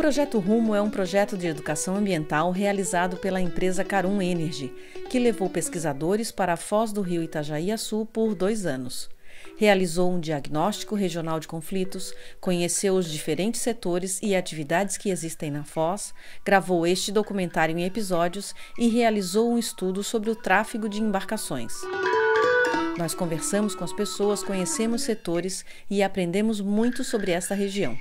Projeto Rumo é um projeto de educação ambiental realizado pela empresa Carum Energy, que levou pesquisadores para a foz do rio Itajaí-Açu por 2 anos. Realizou um diagnóstico regional de conflitos, conheceu os diferentes setores e atividades que existem na foz, gravou este documentário em episódios e realizou um estudo sobre o tráfego de embarcações. Nós conversamos com as pessoas, conhecemos setores e aprendemos muito sobre esta região.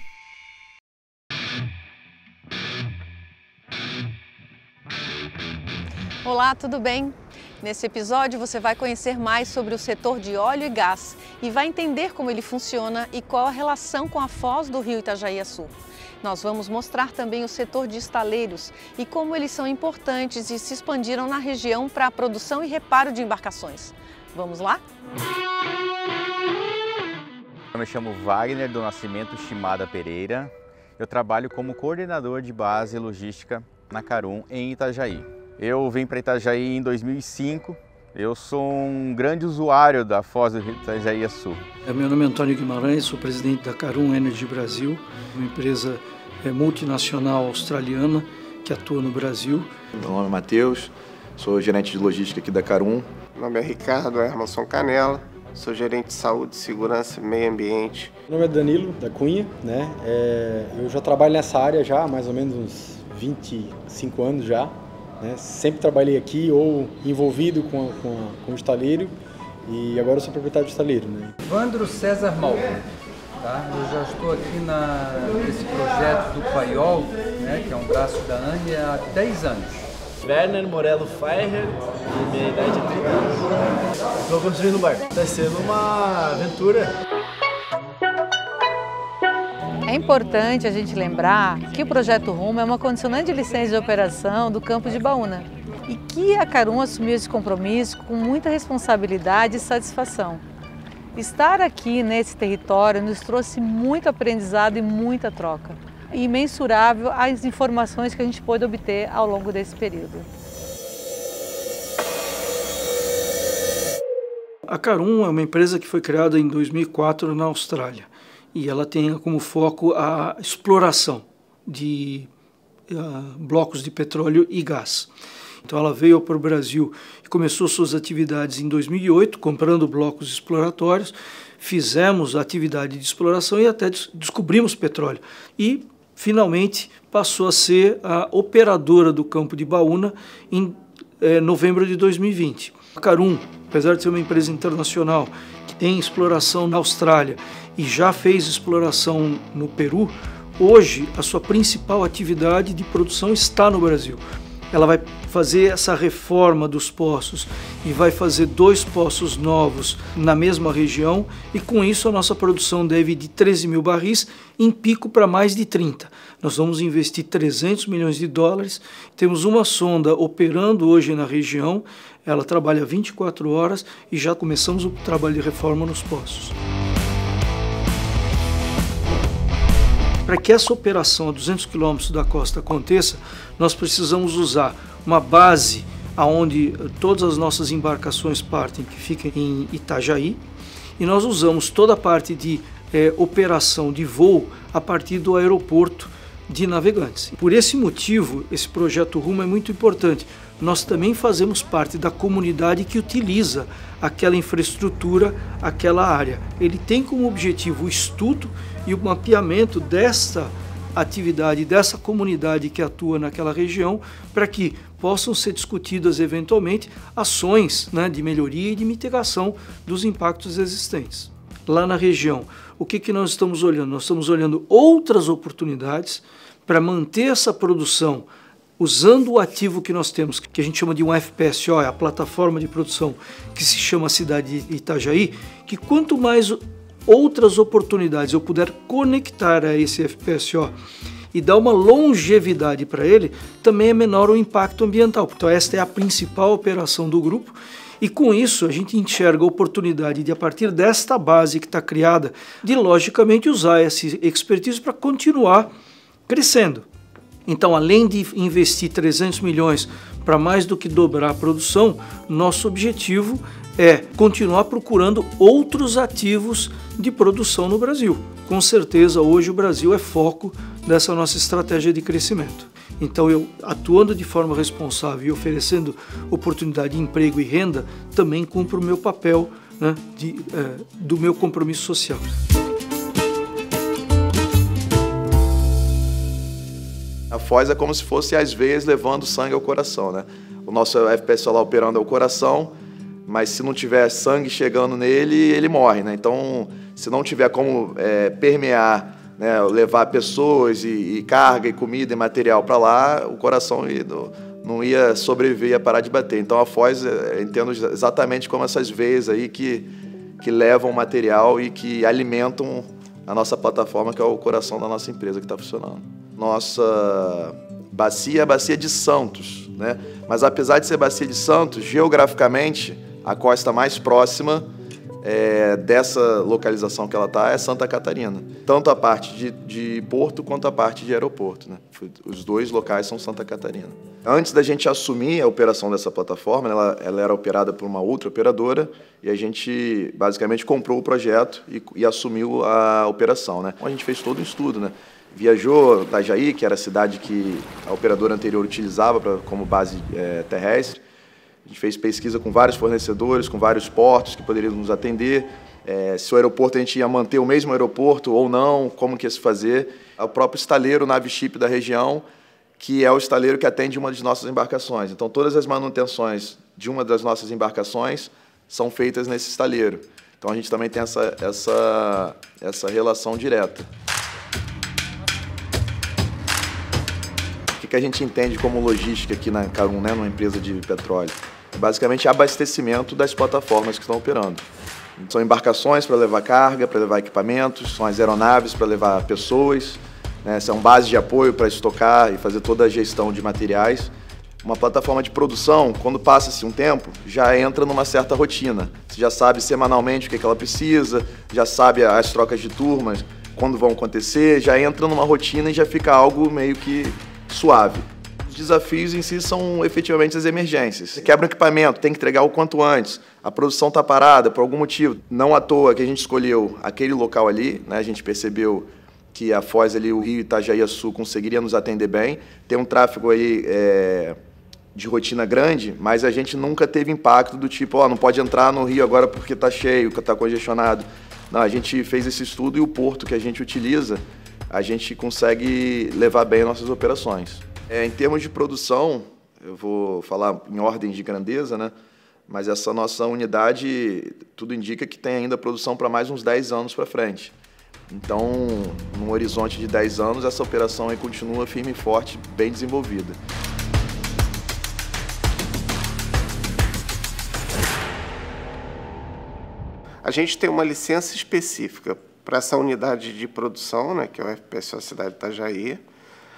Olá, tudo bem? Nesse episódio você vai conhecer mais sobre o setor de óleo e gás e vai entender como ele funciona e qual a relação com a foz do rio Itajaí-Açu. Nós vamos mostrar também o setor de estaleiros e como eles são importantes e se expandiram na região para a produção e reparo de embarcações. Vamos lá? Eu me chamo Wagner do Nascimento Shimada Pereira. Eu trabalho como coordenador de base logística na Carum em Itajaí. Eu vim para Itajaí em 2005. Eu sou um grande usuário da foz do rio Itajaí-Açu. Meu nome é Antônio Guimarães, sou presidente da Carum Energy Brasil, uma empresa multinacional australiana que atua no Brasil. Meu nome é Matheus, sou gerente de logística aqui da Carum. Meu nome é Ricardo Hermanson Canella, sou gerente de saúde, segurança e meio ambiente. Meu nome é Danilo da Cunha, eu já trabalho nessa área já há mais ou menos uns 25 anos já. Sempre trabalhei aqui ou envolvido com o estaleiro e agora eu sou proprietário de estaleiro. Evandro César Malco, tá? Eu já estou aqui nesse projeto do Paiol, que é um braço da ANE, há 10 anos. Werner Morello Feirer, e minha idade é 30 anos. Estou construindo um barco. Está sendo uma aventura. É importante a gente lembrar que o Projeto Rumo é uma condicionante de licença de operação do campo de Baúna e que a Carum assumiu esse compromisso com muita responsabilidade e satisfação. Estar aqui nesse território nos trouxe muito aprendizado e muita troca, e imensurável as informações que a gente pôde obter ao longo desse período. A Carum é uma empresa que foi criada em 2004 na Austrália. E ela tem como foco a exploração de blocos de petróleo e gás. Então ela veio para o Brasil e começou suas atividades em 2008, comprando blocos exploratórios, fizemos a atividade de exploração e até descobrimos petróleo. E, finalmente, passou a ser a operadora do campo de Baúna em novembro de 2020. A Carum, apesar de ser uma empresa internacional que tem exploração na Austrália e já fez exploração no Peru, hoje a sua principal atividade de produção está no Brasil. Ela vai fazer essa reforma dos poços e vai fazer 2 poços novos na mesma região e com isso a nossa produção deve ir de 13 mil barris em pico para mais de 30. Nós vamos investir 300 milhões de dólares, temos uma sonda operando hoje na região, ela trabalha 24 horas e já começamos o trabalho de reforma nos poços. Para que essa operação a 200 km da costa aconteça, nós precisamos usar uma base onde todas as nossas embarcações partem, que fica em Itajaí, e nós usamos toda a parte de operação de voo a partir do aeroporto de Navegantes. Por esse motivo, esse projeto Rumo é muito importante. Nós também fazemos parte da comunidade que utiliza aquela infraestrutura, aquela área. Ele tem como objetivo o estudo e o mapeamento dessa atividade, dessa comunidade que atua naquela região, para que possam ser discutidas eventualmente ações de melhoria e de mitigação dos impactos existentes. Lá na região, o que nós estamos olhando? Nós estamos olhando outras oportunidades para manter essa produção usando o ativo que nós temos, que a gente chama de um FPSO, é a plataforma de produção que se chama Cidade de Itajaí, que quanto mais outras oportunidades eu puder conectar a esse FPSO e dar uma longevidade para ele, também é menor o impacto ambiental. Então esta é a principal operação do grupo e com isso a gente enxerga a oportunidade de, a partir desta base que está criada, de logicamente usar esse expertise para continuar crescendo. Então, além de investir 300 milhões para mais do que dobrar a produção, nosso objetivo é continuar procurando outros ativos de produção no Brasil. Com certeza, hoje o Brasil é foco dessa nossa estratégia de crescimento. Então, eu, atuando de forma responsável e oferecendo oportunidade de emprego e renda, também cumpro o meu papel, né, do meu compromisso social. A foz é como se fosse as veias levando sangue ao coração, né? O nosso FPS solar operando é o coração, mas se não tiver sangue chegando nele, ele morre, né? Então, se não tiver como permear, né, levar pessoas e carga e comida e material para lá, o coração não ia sobreviver, ia parar de bater. Então, a foz, entendo exatamente como essas veias aí que levam o material e que alimentam a nossa plataforma, que é o coração da nossa empresa que está funcionando. Nossa bacia é a bacia de Santos, né? Mas apesar de ser bacia de Santos, geograficamente, a costa mais próxima dessa localização que ela está é Santa Catarina. Tanto a parte de porto quanto a parte de aeroporto, né? Os dois locais são Santa Catarina. Antes da gente assumir a operação dessa plataforma, ela era operada por uma outra operadora e a gente basicamente comprou o projeto e assumiu a operação, né? Então, a gente fez todo um estudo, né? Viajou Itajaí, que era a cidade que a operadora anterior utilizava como base terrestre. A gente fez pesquisa com vários fornecedores, com vários portos que poderiam nos atender. Se o aeroporto a gente ia manter o mesmo aeroporto ou não, como que ia se fazer. O próprio estaleiro Navship da região, que é o estaleiro que atende uma de nossas embarcações. Então, todas as manutenções de uma das nossas embarcações são feitas nesse estaleiro. Então, a gente também tem essa relação direta. O que a gente entende como logística aqui na Carum, né, numa empresa de petróleo? Basicamente, abastecimento das plataformas que estão operando. São embarcações para levar carga, para levar equipamentos, são as aeronaves para levar pessoas, né, são bases de apoio para estocar e fazer toda a gestão de materiais. Uma plataforma de produção, quando passa-se um tempo, já entra numa certa rotina. Você já sabe semanalmente o que ela precisa, já sabe as trocas de turmas, quando vão acontecer, já entra numa rotina e já fica algo meio que suave. Os desafios em si são efetivamente as emergências. Você quebra um equipamento, tem que entregar o quanto antes. A produção está parada por algum motivo. Não à toa que a gente escolheu aquele local ali, né? A gente percebeu que a foz ali, o Rio Itajaí-Açu, conseguiria nos atender bem. Tem um tráfego aí de rotina grande, mas a gente nunca teve impacto do tipo, não pode entrar no Rio agora porque está cheio, está congestionado. Não, a gente fez esse estudo e o porto que a gente utiliza, a gente consegue levar bem as nossas operações. Em termos de produção, eu vou falar em ordem de grandeza, né? Mas essa nossa unidade, tudo indica que tem ainda produção para mais uns 10 anos para frente. Então, num horizonte de 10 anos, essa operação aí continua firme e forte, bem desenvolvida. A gente tem uma licença específica para essa unidade de produção, né, que é o FPS Cidade de Itajaí.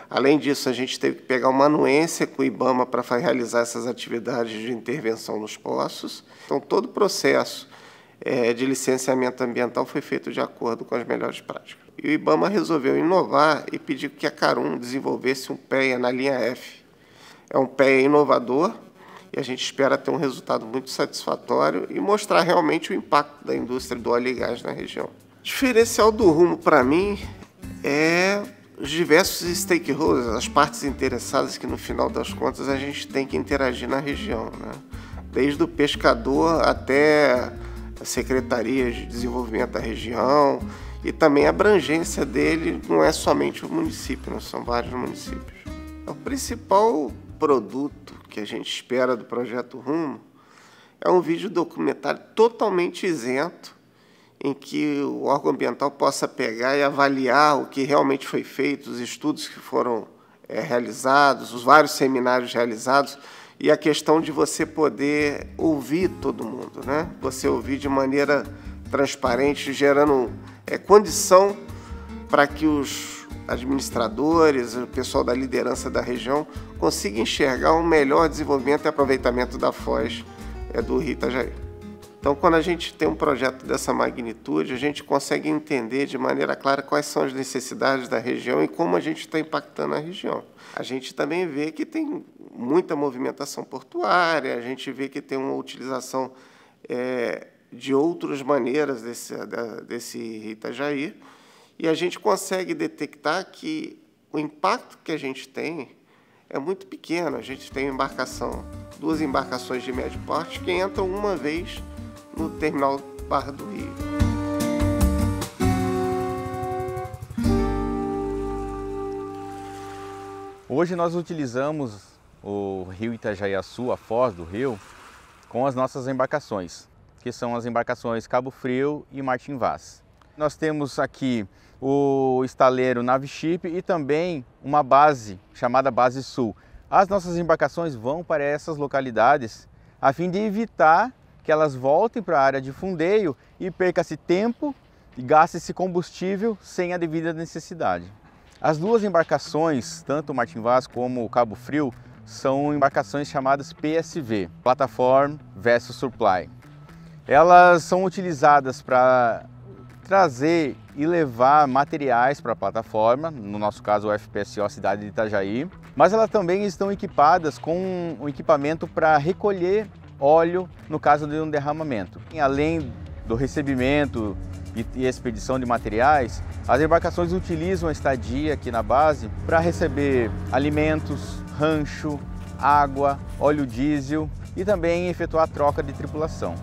Além disso, a gente teve que pegar uma anuência com o IBAMA para realizar essas atividades de intervenção nos poços. Então, todo o processo de licenciamento ambiental foi feito de acordo com as melhores práticas. E o IBAMA resolveu inovar e pediu que a Carum desenvolvesse um PEA na linha F. É um PEA inovador e a gente espera ter um resultado muito satisfatório e mostrar realmente o impacto da indústria do óleo e gás na região. O diferencial do Rumo, para mim, é os diversos stakeholders, as partes interessadas que, no final das contas, a gente tem que interagir na região, né? Desde o pescador até a Secretaria de Desenvolvimento da região e também a abrangência dele não é somente o município, né? São vários municípios. O principal produto que a gente espera do Projeto Rumo é um vídeo documentário totalmente isento, em que o órgão ambiental possa pegar e avaliar o que realmente foi feito, os estudos que foram realizados, os vários seminários realizados, e a questão de você poder ouvir todo mundo, né? Você ouvir de maneira transparente, gerando condição para que os administradores, o pessoal da liderança da região, consigam enxergar um melhor desenvolvimento e aproveitamento da foz do Rio Itajaí. Então, quando a gente tem um projeto dessa magnitude, a gente consegue entender de maneira clara quais são as necessidades da região e como a gente está impactando a região. A gente também vê que tem muita movimentação portuária, a gente vê que tem uma utilização de outras maneiras desse Rio Itajaí, e a gente consegue detectar que o impacto que a gente tem é muito pequeno. A gente tem duas embarcações de médio porte que entram uma vez no terminal Barra do Rio. Hoje nós utilizamos o rio Itajaiaçu, a foz do rio, com as nossas embarcações, que são as embarcações Cabo Frio e Martin Vaz. Nós temos aqui o estaleiro Navship e também uma base chamada Base Sul. As nossas embarcações vão para essas localidades a fim de evitar que elas voltem para a área de fundeio e perca-se tempo e gaste-se combustível sem a devida necessidade. As duas embarcações, tanto o Martin Vaz como o Cabo Frio, são embarcações chamadas PSV, Platform Vessel Supply. Elas são utilizadas para trazer e levar materiais para a plataforma, no nosso caso o FPSO Cidade de Itajaí, mas elas também estão equipadas com um equipamento para recolher óleo no caso de um derramamento. Além do recebimento e expedição de materiais, as embarcações utilizam a estadia aqui na base para receber alimentos, rancho, água, óleo diesel e também efetuar a troca de tripulação.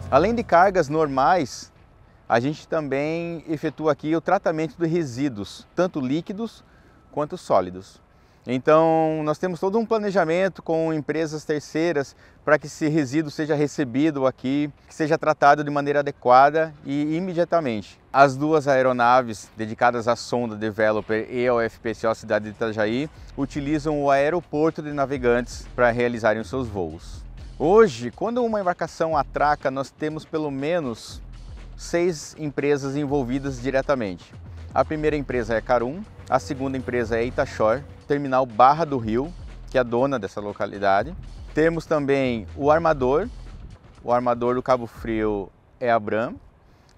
Além de cargas normais, a gente também efetua aqui o tratamento de resíduos, tanto líquidos quanto sólidos. Então, nós temos todo um planejamento com empresas terceiras para que esse resíduo seja recebido aqui, que seja tratado de maneira adequada e imediatamente. As duas aeronaves dedicadas à sonda Developer e ao FPSO Cidade de Itajaí utilizam o aeroporto de navegantes para realizarem os seus voos. Hoje, quando uma embarcação atraca, nós temos pelo menos 6 empresas envolvidas diretamente. A primeira empresa é a Carum, a segunda empresa é Itashore, terminal Barra do Rio, que é a dona dessa localidade. Temos também o armador do Cabo Frio é a Bram,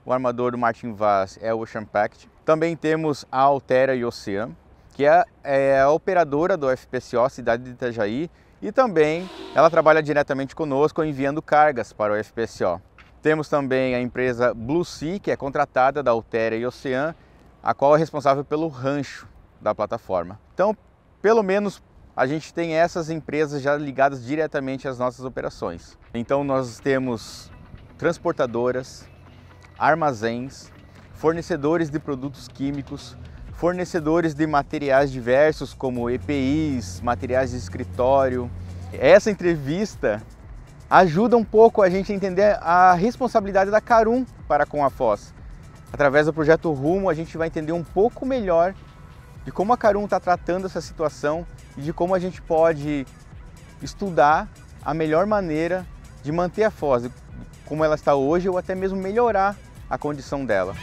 o armador do Martin Vaz é o Ocean Pact. Também temos a Altera e Ocean, que é a operadora do FPSO Cidade de Itajaí e também ela trabalha diretamente conosco enviando cargas para o FPSO. Temos também a empresa Blue Sea, que é contratada da Altera e Ocean, a qual é responsável pelo rancho da plataforma. Então, pelo menos a gente tem essas empresas já ligadas diretamente às nossas operações. Então nós temos transportadoras, armazéns, fornecedores de produtos químicos, fornecedores de materiais diversos como EPIs, materiais de escritório. Essa entrevista ajuda um pouco a gente a entender a responsabilidade da Carum para com a foz. Através do projeto Rumo, a gente vai entender um pouco melhor de como a Carum está tratando essa situação e de como a gente pode estudar a melhor maneira de manter a foz, como ela está hoje, ou até mesmo melhorar a condição dela.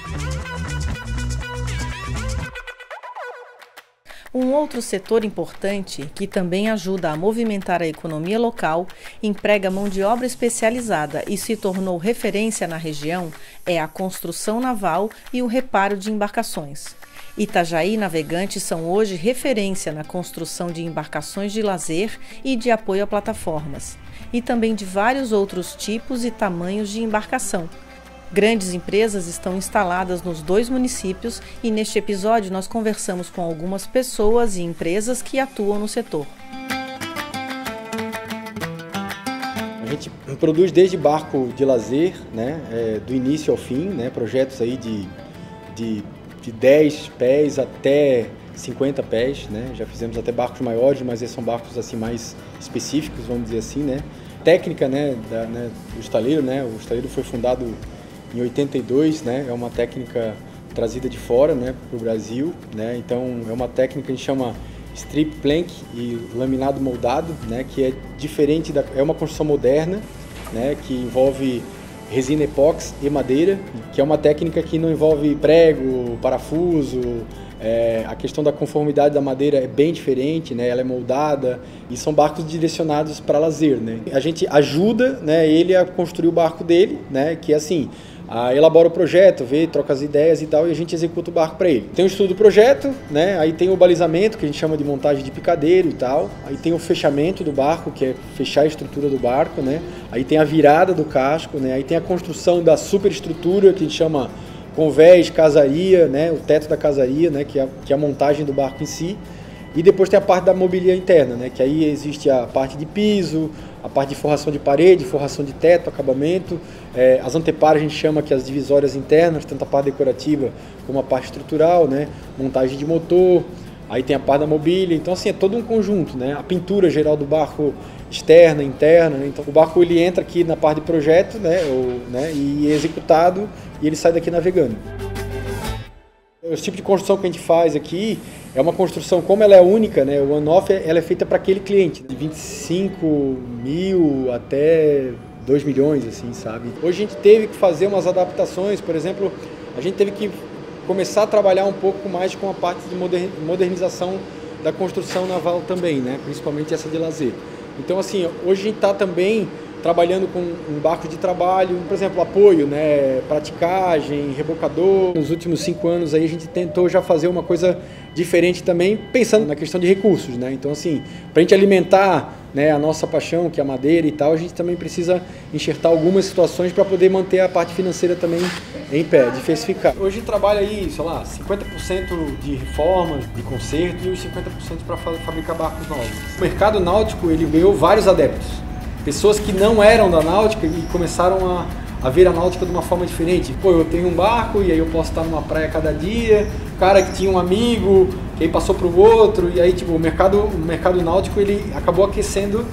Um outro setor importante, que também ajuda a movimentar a economia local, emprega mão de obra especializada e se tornou referência na região, é a construção naval e o reparo de embarcações. Itajaí Navegantes são hoje referência na construção de embarcações de lazer e de apoio a plataformas, e também de vários outros tipos e tamanhos de embarcação. Grandes empresas estão instaladas nos 2 municípios e neste episódio nós conversamos com algumas pessoas e empresas que atuam no setor. A gente produz desde barco de lazer, né, do início ao fim, né, projetos aí de 10 pés até 50 pés, né, já fizemos até barcos maiores, mas esses são barcos assim mais específicos, vamos dizer assim, né. Técnica, né, do estaleiro, né, o estaleiro foi fundado em 82, né, é uma técnica trazida de fora, né, para o Brasil, né, então é uma técnica que a gente chama strip plank e laminado moldado, né, que é diferente, é uma construção moderna, né, que envolve resina epóxi e madeira, que é uma técnica que não envolve prego, parafuso, a questão da conformidade da madeira é bem diferente, né, ela é moldada e são barcos direcionados para lazer, né. A gente ajuda, né, ele a construir o barco dele, né, que é assim, elabora o projeto, troca as ideias e tal, e a gente executa o barco para ele. Tem o estudo do projeto, né? Aí tem o balizamento, que a gente chama de montagem de picadeiro e tal. Aí tem o fechamento do barco, que é fechar a estrutura do barco, né? Aí tem a virada do casco, né? Aí tem a construção da superestrutura, que a gente chama convés, casaria, né? O teto da casaria, né? Que é a montagem do barco em si. E depois tem a parte da mobília interna, né? Que aí existe a parte de piso, a parte de forração de parede, forração de teto, acabamento. As anteparas a gente chama que as divisórias internas, tanto a parte decorativa como a parte estrutural, né? Montagem de motor, aí tem a parte da mobília. Então assim, é todo um conjunto, né? A pintura geral do barco externa, interna, né? Então o barco ele entra aqui na parte de projeto, né? E é executado e ele sai daqui navegando. Esse tipo de construção que a gente faz aqui é uma construção, como ela é única, né? O one-off ela é feita para aquele cliente, de 25 mil até 2 milhões, assim, sabe? Hoje a gente teve que fazer umas adaptações, por exemplo, a gente teve que começar a trabalhar um pouco mais com a parte de modernização da construção naval também, né? Principalmente essa de lazer. Então, assim, hoje a gente está também trabalhando com um barco de trabalho, por exemplo, apoio, né, praticagem, rebocador. Nos últimos 5 anos aí a gente tentou já fazer uma coisa diferente também, pensando na questão de recursos, né? Então, assim, para a gente alimentar, né, a nossa paixão, que é a madeira e tal, a gente também precisa enxertar algumas situações para poder manter a parte financeira também em pé, diversificar. Hoje a gente trabalha aí, sei lá, 50% de reformas, de conserto e os 50% para fabricar barcos novos. O mercado náutico, ele ganhou vários adeptos. Pessoas que não eram da náutica e começaram a ver a náutica de uma forma diferente. Pô, eu tenho um barco e aí eu posso estar numa praia cada dia. O cara que tinha um amigo, que aí passou para o outro. E aí, tipo, o mercado náutico, ele acabou aquecendo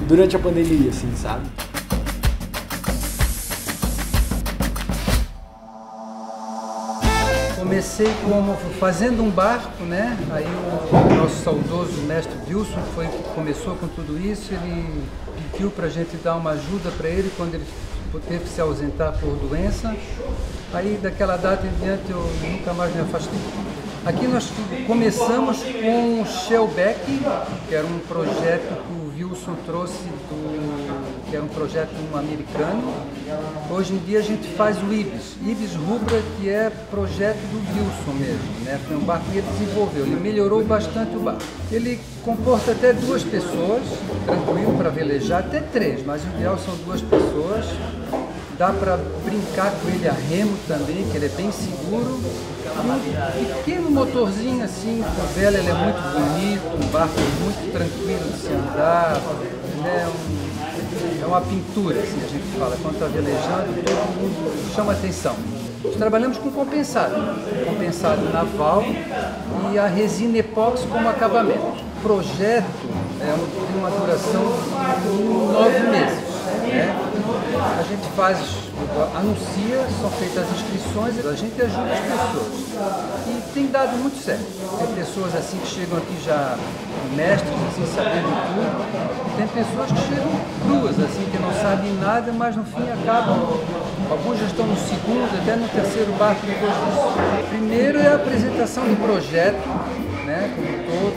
durante a pandemia, assim, sabe? Comecei fazendo um barco, né? Aí o nosso saudoso mestre Wilson foi que começou com tudo isso. Ele pediu para a gente dar uma ajuda para ele quando ele teve que se ausentar por doença. Aí daquela data em diante eu nunca mais me afastei. Aqui nós começamos com o Shellback, que era um projeto que o Wilson trouxe que era um projeto americano. Hoje em dia a gente faz o Ibis Rubra, que é projeto do Wilson mesmo, né? Foi um barco que ele desenvolveu, ele melhorou bastante o barco. Ele comporta até 2 pessoas, tranquilo para velejar, até 3, mas o ideal são 2 pessoas. Dá para brincar com ele a remo também, que ele é bem seguro. E um pequeno motorzinho assim, com vela, ele é muito bonito, um barco muito tranquilo de se andar. É uma pintura, assim a gente fala, quando está velejando, todo mundo chama atenção. Nós trabalhamos com compensado naval e a resina epóxi como acabamento. O projeto tem uma duração de 9 meses. Né? A gente anuncia, são feitas as inscrições, a gente ajuda as pessoas. E tem dado muito certo. Tem pessoas assim que chegam aqui já mestres, assim, sabendo tudo. E tem pessoas que chegam cruas, assim, que não sabem nada, mas no fim acabam. Alguns já estão no segundo, até no terceiro barco depois disso. Primeiro é a apresentação do projeto, né, como todo,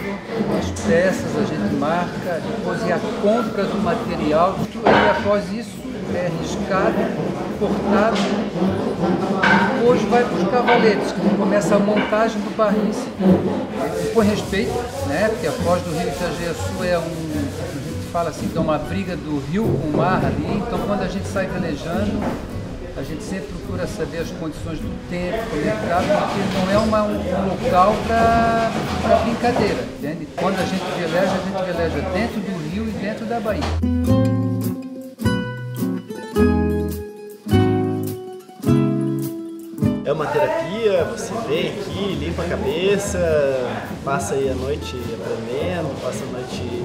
as peças a gente marca, depois é a compra do material, e após isso é riscado, cortado, e depois vai para os cavaletes, que começa a montagem do barril em si. Com respeito, né, porque a foz do rio Itajaí-Açu a gente fala assim, que é uma briga do rio com o mar ali, então quando a gente sai velejando, a gente sempre procura saber as condições do tempo, como é que está, porque não é um local para brincadeira, entende? Quando a gente veleja dentro do rio e dentro da baía. É uma terapia, você vem aqui, limpa a cabeça, passa aí a noite aprendendo, passa a noite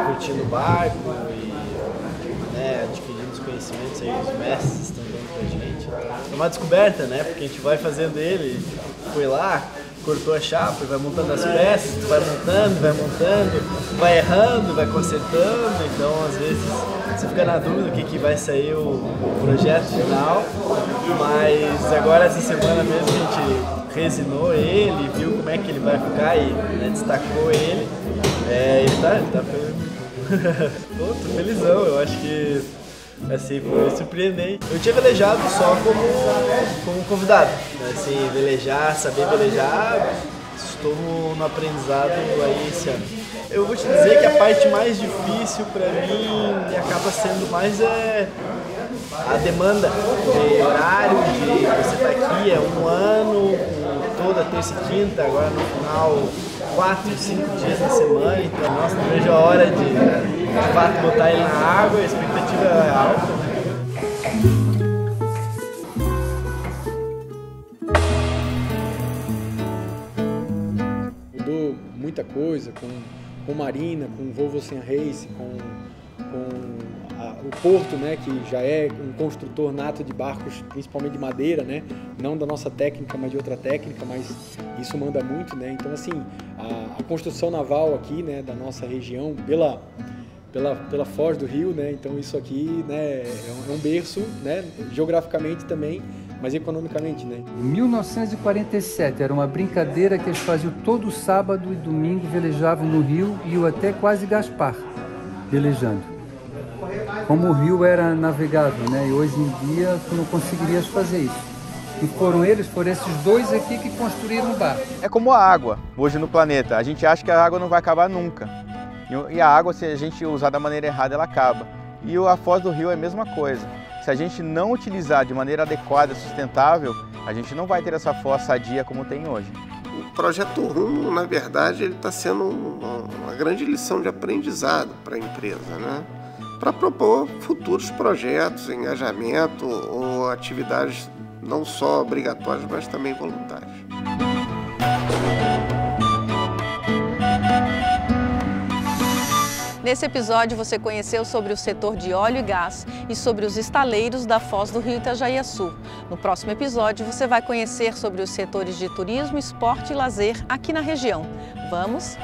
curtindo o barco e, né, adquirindo os conhecimentos aí, os mestres estão dando pra gente. É uma descoberta, né, porque a gente vai fazendo ele, foi lá, cortou a chapa, vai montando as peças, vai montando, vai errando, vai consertando, então às vezes você fica na dúvida do que vai sair o projeto final, mas agora essa semana mesmo a gente resinou ele, viu como é que ele vai ficar e, né, destacou ele, ele tá tô felizão, eu acho que assim, foi surpreendente. Eu tinha velejado só como convidado, né? Assim, velejar, saber velejar, estou no aprendizado aí esse ano. Eu vou te dizer que a parte mais difícil para mim acaba sendo mais a demanda de horário, de você estar aqui, 1 ano, com toda terça e quinta, agora no final 4, 5 dias na semana, então, nossa, não vejo a hora de fato botar ele na água, a expectativa é alta. Mudou muita coisa com Marina, com Volvo Ocean Race, com o Porto, né, que já é um construtor nato de barcos, principalmente de madeira, né, não da nossa técnica, mas de outra técnica, mas isso manda muito, né. Então, assim, a construção naval aqui, né, da nossa região pela foz do rio, né, então isso aqui, né, é um berço, né, geograficamente também, mas economicamente, né. Em 1947 era uma brincadeira que eles faziam todo sábado e domingo, velejavam no rio e iam até quase Gaspar, velejando. Como o rio era navegável, né? E hoje em dia tu não conseguirias fazer isso. E foram esses dois aqui que construíram o barco. É como a água hoje no planeta. A gente acha que a água não vai acabar nunca. E a água, se a gente usar da maneira errada, ela acaba. E a foz do rio é a mesma coisa. Se a gente não utilizar de maneira adequada, sustentável, a gente não vai ter essa foz sadia como tem hoje. O Projeto Rumo, na verdade, ele está sendo uma grande lição de aprendizado para a empresa, né? Para propor futuros projetos, engajamento ou atividades não só obrigatórias, mas também voluntárias. Nesse episódio você conheceu sobre o setor de óleo e gás e sobre os estaleiros da foz do rio Itajaiaçu. No próximo episódio você vai conhecer sobre os setores de turismo, esporte e lazer aqui na região. Vamos?